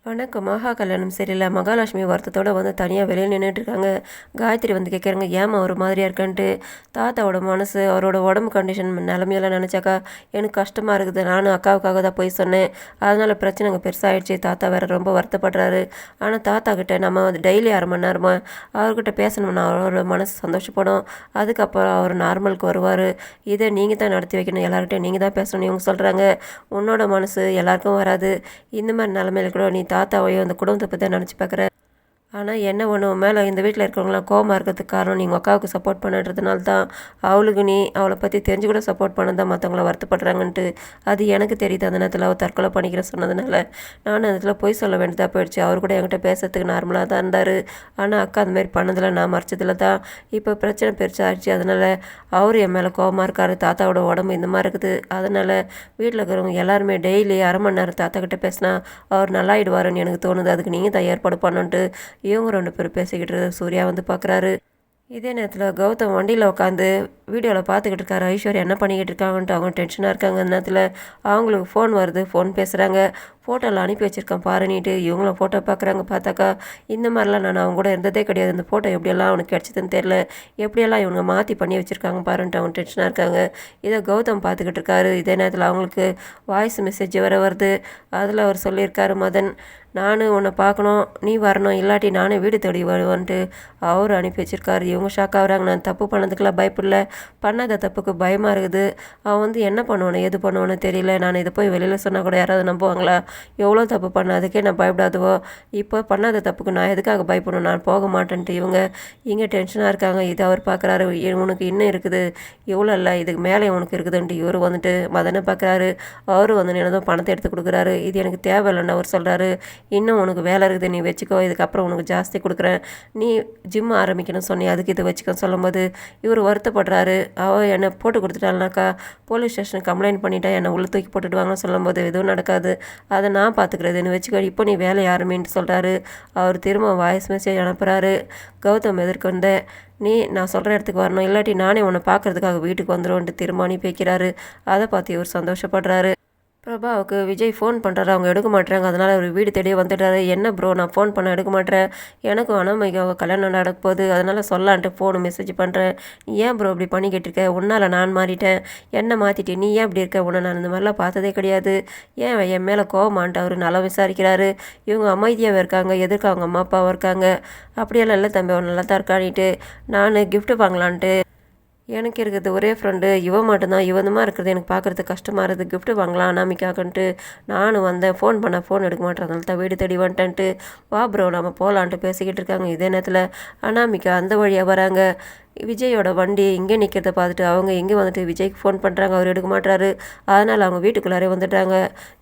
வணக்கம். மகா கல்யாணம் சரியில்ல. மகாலட்சுமி வருத்தத்தோட வந்து தனியாக வெளியில் நின்றுட்டுருக்காங்க. காயத்ரி வந்து கேட்குறாங்க, ஏம்மா ஒரு மாதிரியா இருக்கான்ட்டு. தாத்தாவோட மனசு, அவரோட உடம்பு கண்டிஷன் நிலமையெல்லாம் நினச்சாக்கா எனக்கு கஷ்டமாக இருக்குது. நானும் அக்காவுக்காக தான் போய் சொன்னேன். அதனால் பிரச்சனைங்க பெருசாகிடுச்சு. தாத்தா வேறு ரொம்ப வருத்தப்படுறாரு. ஆனால் தாத்தா கிட்ட நம்ம வந்து டெய்லி 1/2 மணி நேரமா அவர்கிட்ட பேசணும்னா அவரோட மனசு சந்தோஷப்படும். அதுக்கப்புறம் அவர் நார்மலுக்கு வருவார். இதை நீங்கள் தான் நடத்தி வைக்கணும். எல்லார்கிட்டையும் நீங்கள் தான் பேசணும். இவங்க சொல்கிறாங்க, உன்னோட மனசு எல்லாருக்கும் வராது. இந்த மாதிரி நிலமையில கூட நீ தாத்தாவையும் அந்த குடும்பத்தை பற்றி தான் நினச்சி பார்க்குற. ஆனால் என்ன ஒன்று மேலே இந்த வீட்டில் இருக்கிறவங்களாம் கோவமாக இருக்கிறதுக்கு காரணம் நீங்கள் அக்காவுக்கு சப்போர்ட் பண்ணுறதுனால தான். அவளுக்கு நீ அவளை பற்றி தெரிஞ்சு கூட சப்போர்ட் பண்ண தான் மற்றவங்கள வருத்தப்படுறாங்கன்ட்டு அது எனக்கு தெரியுது. அந்த நேரத்தில் அவள் தற்கொலை பண்ணிக்கிற சொன்னதுனால நான் அந்த இடத்துல போய் சொல்ல வேண்டியதாக போயிடுச்சு. அவர் கூட என்கிட்ட பேசுறதுக்கு நார்மலாக தான் இருந்தார். ஆனால் அக்கா அந்த மாதிரி பண்ணதில் நான் மறைச்சதில் தான் இப்போ பிரச்சனை பெருசாகிடுச்சு. அதனால் அவர் என் மேலே கோவமாக இருக்கார். தாத்தாவோட உடம்பு இந்த மாதிரி இருக்குது. அதனால் வீட்டில் இருக்கிறவங்க எல்லாருமே டெய்லி 1/2 மணி நேரம் தாத்தா கிட்டே பேசினா அவர் நல்லாயிடுவாருன்னு எனக்கு தோணுது. அதுக்கு நீங்கள் தான் ஏற்பாடு பண்ணணுன்ட்டு இவங்க 2 பேரும் பேசிக்கிட்டு சூர்யா வந்து பார்க்குறாரு. இதே நேரத்தில் கௌதம் வண்டியில் உட்காந்து வீடியோவில் பார்த்துக்கிட்டு இருக்காரு. ஐஸ்வர்யா என்ன பண்ணிக்கிட்டு இருக்காங்கன்ட்டு அவங்க டென்ஷனாக இருக்காங்க. அந்த நேரத்தில் அவங்களுக்கு ஃபோன் வருது. ஃபோன் பேசுகிறாங்க. ஃபோட்டோவில் அனுப்பி வச்சுருக்கேன் பாருன்னிட்டு இவங்களும் ஃபோட்டோ பார்க்குறாங்க. பார்த்தாக்கா இந்த மாதிரிலாம் நான் அவங்க கூட இருந்ததே கிடையாது. இந்த ஃபோட்டோ எப்படியெல்லாம் அவனுக்கு கிடச்சிதுன்னு தெரில. எப்படியெல்லாம் இவங்க மாற்றி பண்ணி வச்சுருக்காங்க பாருன்ட்டு அவங்க டென்ஷனாக இருக்காங்க. இதை கௌதம் பார்த்துக்கிட்டு இருக்காரு. இதே நேரத்தில் அவங்களுக்கு வாய்ஸ் மெசேஜ் வருது. அதில் அவர் சொல்லியிருக்காரு, மதன் நான் உன்னை பார்க்கணும், நீ வரணும், இல்லாட்டி நானே வீடு தேடி வருவேன்ட்டு அவர் அனுப்பி வச்சுருக்காரு. இவங்க ஷாக் ஆகுறாங்க. நான் தப்பு பண்ணதுக்கெல்லாம் பயப்படல, பண்ணாத தப்புக்கு பயமாக இருக்குது. அவன் வந்து என்ன பண்ணுவானு எது பண்ணுவானு தெரியல. நான் இதை போய் வெளியில் சொன்னால் கூட யாராவது நம்புவாங்களா? எவ்வளோ தப்பு பண்ண அதுக்கே நான் பயப்படாதுவோ. இப்போ பண்ணாத தப்புக்கு நான் எதுக்காக பயப்படணும்? நான் போக மாட்டேன்ட்டு இவங்க இங்கே டென்ஷனாக இருக்காங்க. இதை அவர் பார்க்குறாரு. உனக்கு இன்னும் இருக்குது, இவ்வளோ இல்லை, இதுக்கு மேலே உனக்கு இருக்குதுன்ட்டு இவர் வந்துட்டு மதனை பார்க்குறாரு. அவரு வந்து என்னதோ பணத்தை எடுத்து கொடுக்குறாரு. இது எனக்கு தேவையில்லைன்னு அவர் சொல்கிறாரு. இன்னும் உனக்கு வேலை இருக்குது, நீ வச்சுக்கோ, இதுக்கப்புறம் உனக்கு ஜாஸ்தி கொடுக்குறேன், நீ ஜிம் ஆரம்பிக்கணும்னு சொன்னி அதுக்கு இதை வச்சுக்கோன்னு சொல்லும்போது இவர் வருத்தப்படுறாரு. அவள் என்னை போட்டு கொடுத்துட்டாள்னாக்கா போலீஸ் ஸ்டேஷன் கம்ப்ளைண்ட் பண்ணிட்டா என்னை உள்ள தூக்கி போட்டுடுவாங்கன்னு சொல்லும்போது எதுவும் நடக்காது, அதை நான் பார்த்துக்கிறது, நீ வச்சுக்கோ, இப்போ நீ வேலை ஆரம்பின்னு சொல்கிறாரு. அவர் திரும்ப வாய்ஸ் மெசேஜ் அனுப்புகிறாரு. கௌதம் எதிர்கொண்ட நீ நான் சொல்கிற இடத்துக்கு வரணும், இல்லாட்டி நானே உன்னை பார்க்குறதுக்காக வீட்டுக்கு வந்துடுவோன்ட்டு திரும்ப அனுப்பி வைக்கிறாரு. அதை பார்த்து இவர் சந்தோஷப்படுறாரு. பிரபாவுக்கு விஜய் ஃபோன் பண்ணுறாரு. அவங்க எடுக்க மாட்டேறாங்க. அதனால் அவர் வீடு தேடியே வந்துட்டாரு. என்ன ப்ரோ நான் ஃபோன் பண்ண எடுக்க மாட்டேறேன், எனக்கும் அனாமிகாவை கல்யாணம் நடக்க போகுது, அதனால் சொல்லான்ட்டு ஃபோனு மெசேஜ் பண்ணுறேன். ஏன் ப்ரோ இப்படி பண்ணிக்கிட்டு இருக்க? உன்னால் நான் மாறிட்டேன், என்ன மாற்றிட்டேன், நீ ஏன் இப்படி இருக்க? உன்னை நான் இந்த மாதிரிலாம் பார்த்ததே கிடையாது, ஏன் என் மேலே கோவமான்ட்டு அவர் நல்லா விசாரிக்கிறாரு. இவங்க அமைதியாக இருக்காங்க. எதிர்க்க அவங்க அம்மா அப்பாவும் இருக்காங்க. அப்படியெல்லாம் இல்லை தம்பி, அவன் நல்லா தான் இருக்கானிட்டு நான் கிஃப்ட்டு வாங்கலான்ட்டு எனக்கு இருக்கிறது ஒரே ஃப்ரெண்டு இவன் மட்டும்தான். இவனுமா இருக்கிறது எனக்கு பார்க்குறதுக்கு கஷ்டமாக இருக்குது. கிஃப்ட்டு வாங்கலாம் அனாமிக்காக்கன்ட்டு நானும் வந்தேன். ஃபோன் எடுக்க மாட்டேன், அதனால தான் வீடு தேடி வந்துட்டேன்ட்டு வா ப்ரோ நம்ம போகலான்ட்டு பேசிக்கிட்டு இருக்காங்க. இதே நேரத்தில் அனாமிக்கா அந்த வழியாக வராங்க. விஜயோட வண்டி இங்கே நிற்கிறத பார்த்துட்டு அவங்க இங்கே வந்துட்டு விஜய்க்கு ஃபோன் பண்ணுறாங்க. அவர் எடுக்க மாட்டாரு. அதனால் அவங்க வீட்டுக்குள்ளாரே வந்துட்டாங்க.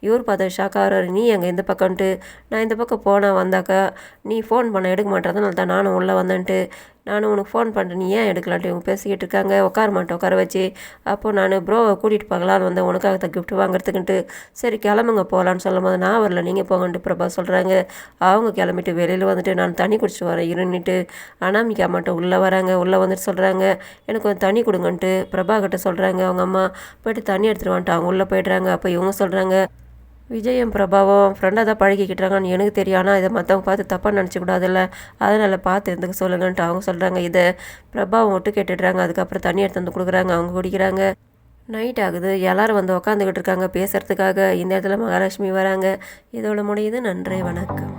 இவர் பார்த்தா ஷாக் ஆகிறாரு. நீ எங்கே இந்த பக்கம்ன்ட்டு நான் இந்த பக்கம் போனால் வந்தாக்கா நீ ஃபோன் பண்ண எடுக்க மாட்டேறதுனால தான் நானும் உள்ளே வந்தேன்ட்டு நானும் உனக்கு ஃபோன் பண்ணுறேன், நீ ஏன் எடுக்கலான்ட்டு இவங்க பேசிக்கிட்டு இருக்காங்க. உட்கார மாட்டேன் உட்கார வச்சு. அப்போது நான் ப்ரோவை கூட்டிகிட்டு போகலான்னு வந்தேன் உனக்காக தான் கிஃப்ட் வாங்குறதுக்குன்ட்டு. சரி கிளம்புங்க போகலான்னு சொல்லும் போது நான் வரல, நீங்கள் போங்கன்ட்டு பிரபா சொல்கிறாங்க. அவங்க கிளம்பிட்டு வெளியில் வந்துட்டு நான் தண்ணி குடிச்சிட்டு வரேன் இருந்துட்டு அனாமிக்கா மட்டும் உள்ளே வராங்க. உள்ளே வந்துட்டு சொல்கிறாங்க, எனக்கு கொஞ்சம் தண்ணி கொடுங்கன்ட்டு பிரபா கிட்ட சொல்கிறாங்க. அவங்க அம்மா போய்ட்டு தண்ணி எடுத்துகிட்டு வந்துட்டு அவங்க உள்ளே போய்ட்றாங்க. அப்போ இவங்க சொல்கிறாங்க, விஜயும் பிரபாவும் ஃப்ரெண்டாக தான் பழகிக்கிட்டுறாங்கன்னு எனக்கு தெரியும், ஆனால் இதை மற்றவங்க பார்த்து தப்பாக நினச்சிக்கூடாதுல்ல, அதனால் பார்த்து இருந்துக்க சொல்லுங்கன்ட்டு அவங்க சொல்கிறாங்க. இதை பிரபாவும் ஒட்டு கேட்டுடுறாங்க. அதுக்கப்புறம் தண்ணி எடுத்து வந்து கொடுக்குறாங்க. அவங்க குடிக்கிறாங்க. நைட் ஆகுது. எல்லோரும் வந்து உட்காந்துக்கிட்டு இருக்காங்க பேசுகிறதுக்காக. இந்த இடத்துல மகாலட்சுமி வராங்க. இதோட முடியுது. நன்றி, வணக்கம்.